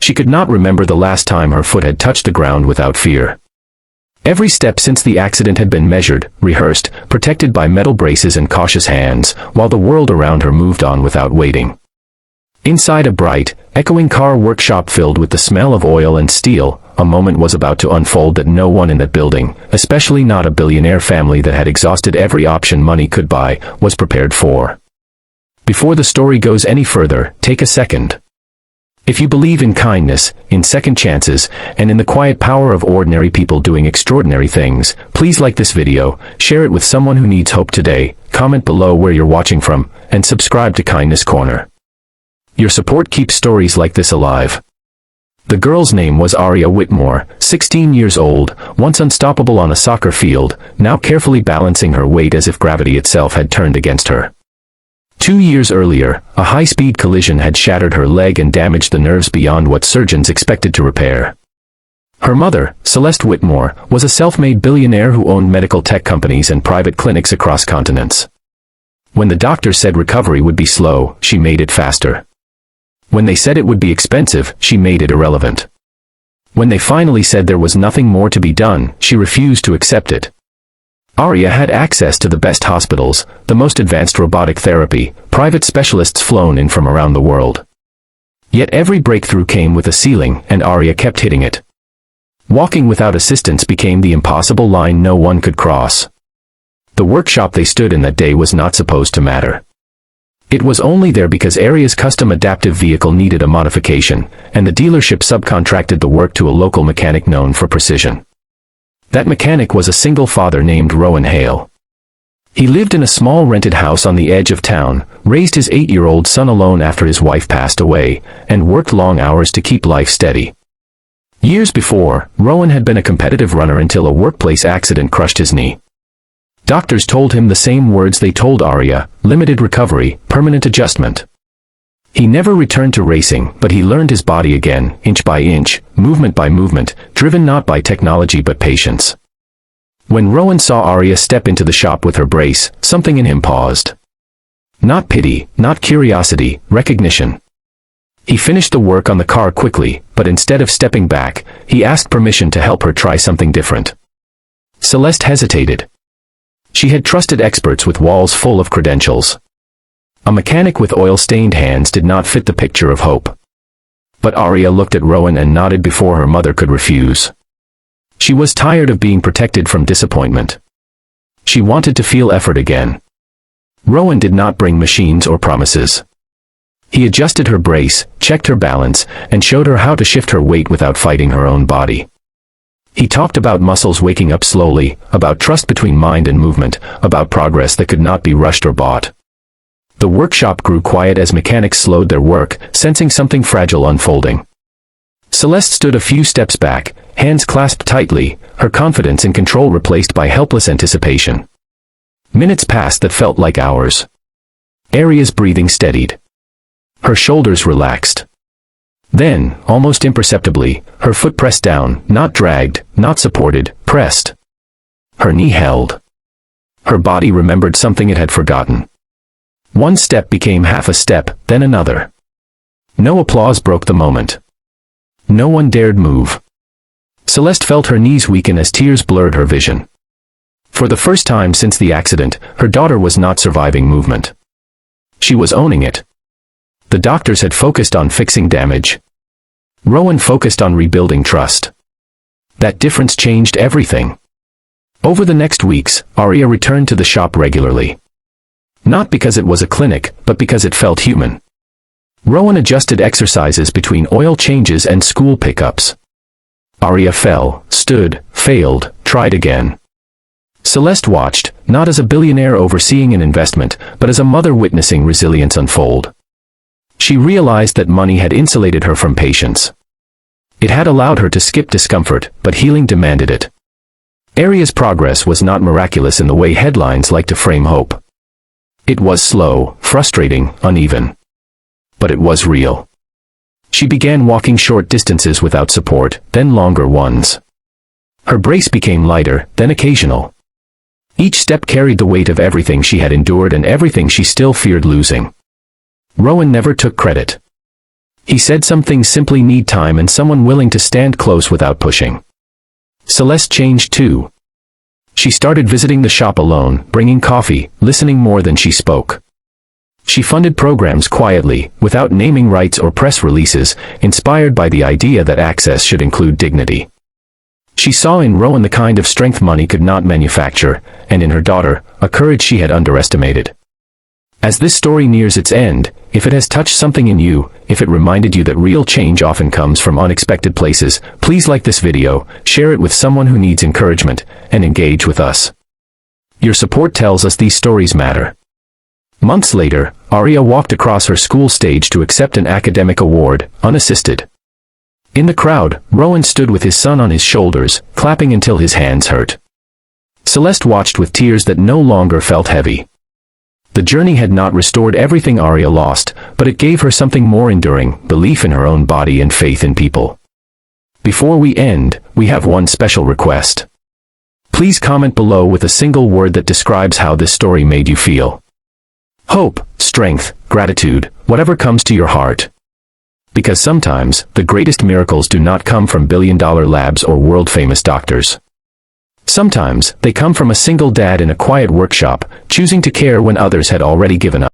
She could not remember the last time her foot had touched the ground without fear. Every step since the accident had been measured, rehearsed, protected by metal braces and cautious hands, while the world around her moved on without waiting. Inside a bright, echoing car workshop filled with the smell of oil and steel, a moment was about to unfold that no one in that building, especially not a billionaire family that had exhausted every option money could buy, was prepared for. Before the story goes any further, take a second. If you believe in kindness, in second chances, and in the quiet power of ordinary people doing extraordinary things, please like this video, share it with someone who needs hope today, comment below where you're watching from, and subscribe to Kindness Corner. Your support keeps stories like this alive. The girl's name was Aria Whitmore, 16 years old, once unstoppable on a soccer field, now carefully balancing her weight as if gravity itself had turned against her. 2 years earlier, a high-speed collision had shattered her leg and damaged the nerves beyond what surgeons expected to repair. Her mother, Celeste Whitmore, was a self-made billionaire who owned medical tech companies and private clinics across continents. When the doctors said recovery would be slow, she made it faster. When they said it would be expensive, she made it irrelevant. When they finally said there was nothing more to be done, she refused to accept it. Aria had access to the best hospitals, the most advanced robotic therapy, private specialists flown in from around the world. Yet every breakthrough came with a ceiling, and Aria kept hitting it. Walking without assistance became the impossible line no one could cross. The workshop they stood in that day was not supposed to matter. It was only there because Aria's custom adaptive vehicle needed a modification, and the dealership subcontracted the work to a local mechanic known for precision. That mechanic was a single father named Rowan Hale. He lived in a small rented house on the edge of town, raised his 8-year-old son alone after his wife passed away, and worked long hours to keep life steady. Years before, Rowan had been a competitive runner until a workplace accident crushed his knee. Doctors told him the same words they told Aria: limited recovery, permanent adjustment. He never returned to racing, but he learned his body again, inch by inch, movement by movement, driven not by technology but patience. When Rowan saw Aria step into the shop with her brace, something in him paused. Not pity, not curiosity, recognition. He finished the work on the car quickly, but instead of stepping back, he asked permission to help her try something different. Celeste hesitated. She had trusted experts with walls full of credentials. A mechanic with oil-stained hands did not fit the picture of hope. But Aria looked at Rowan and nodded before her mother could refuse. She was tired of being protected from disappointment. She wanted to feel effort again. Rowan did not bring machines or promises. He adjusted her brace, checked her balance, and showed her how to shift her weight without fighting her own body. He talked about muscles waking up slowly, about trust between mind and movement, about progress that could not be rushed or bought. The workshop grew quiet as mechanics slowed their work, sensing something fragile unfolding. Celeste stood a few steps back, hands clasped tightly, her confidence in control replaced by helpless anticipation. Minutes passed that felt like hours. Aria's breathing steadied. Her shoulders relaxed. Then, almost imperceptibly, her foot pressed down, not dragged, not supported, pressed. Her knee held. Her body remembered something it had forgotten. One step became half a step, then another. No applause broke the moment. No one dared move. Celeste felt her knees weaken as tears blurred her vision. For the first time since the accident, her daughter was not surviving movement. She was owning it. The doctors had focused on fixing damage. Rowan focused on rebuilding trust. That difference changed everything. Over the next weeks, Aria returned to the shop regularly. Not because it was a clinic, but because it felt human. Rowan adjusted exercises between oil changes and school pickups. Aria fell, stood, failed, tried again. Celeste watched, not as a billionaire overseeing an investment, but as a mother witnessing resilience unfold. She realized that money had insulated her from patience. It had allowed her to skip discomfort, but healing demanded it. Aria's progress was not miraculous in the way headlines like to frame hope. It was slow, frustrating, uneven. But it was real. She began walking short distances without support, then longer ones. Her brace became lighter, then occasional. Each step carried the weight of everything she had endured and everything she still feared losing. Rowan never took credit. He said some things simply need time and someone willing to stand close without pushing. Celeste changed too. She started visiting the shop alone, bringing coffee, listening more than she spoke. She funded programs quietly, without naming rights or press releases, inspired by the idea that access should include dignity. She saw in Rowan the kind of strength money could not manufacture, and in her daughter, a courage she had underestimated. As this story nears its end, if it has touched something in you, if it reminded you that real change often comes from unexpected places, please like this video, share it with someone who needs encouragement, and engage with us. Your support tells us these stories matter. Months later, Arya walked across her school stage to accept an academic award, unassisted. In the crowd, Rowan stood with his son on his shoulders, clapping until his hands hurt. Celeste watched with tears that no longer felt heavy. The journey had not restored everything Arya lost, but it gave her something more enduring, belief in her own body and faith in people. Before we end, we have one special request. Please comment below with a single word that describes how this story made you feel. Hope, strength, gratitude, whatever comes to your heart. Because sometimes, the greatest miracles do not come from billion-dollar labs or world-famous doctors. Sometimes, they come from a single dad in a quiet workshop, choosing to care when others had already given up.